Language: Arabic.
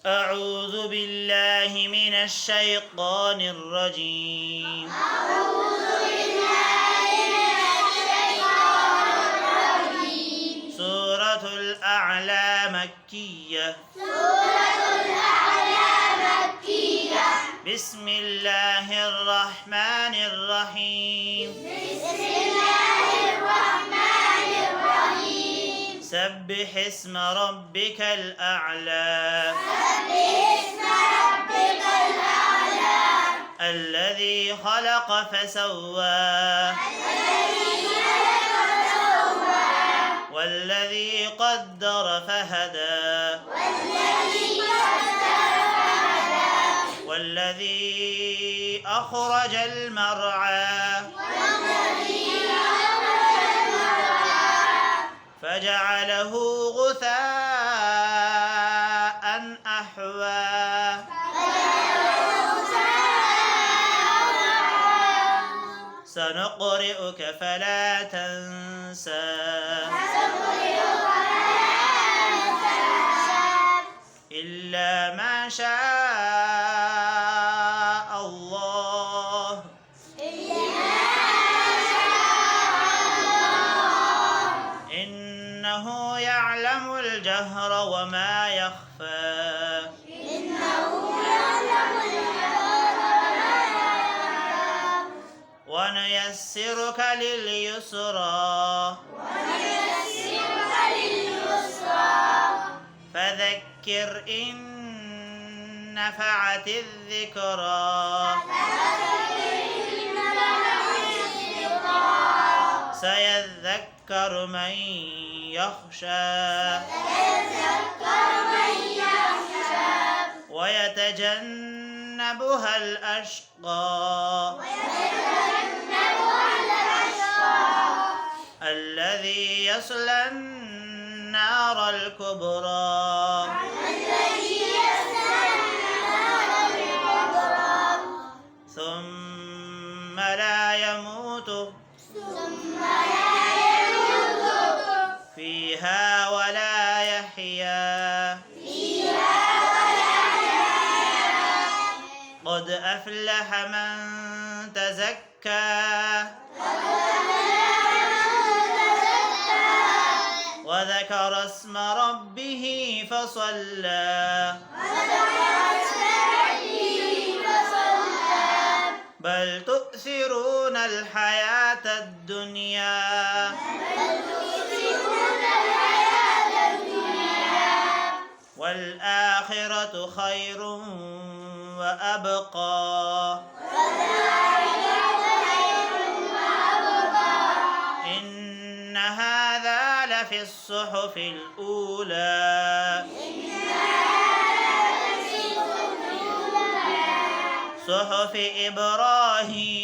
أعوذ بالله من الشيطان الرجيم. سورة الأعلى مكية. بسم الله الرحمن الرحيم. سبح اسم ربك الأعلى. الذي خلق فسوى. والذي قدر فهدى. والذي أخرج المرعى. فجعله غثاء أحوى. سنقرئك فلا تنسى. إلا ما شاء الله. إنه يعلم الجهر وما يخفى. ونيسرك لليسرى. فذكر إن نفعت الذكرى. سيذكر من يخشى. ويتجنبها الأشقى. الذي يصلى النار الكبرى. ثم لا يموت فيها ولا يحيا. قد أفلح من تزكى. وذكر اسم ربه فصلى. بل تؤثرون الحياة الدنيا. والآخرة خير وأبقى. إن هذا لفي الصحف الأولى. صحف إبراهيم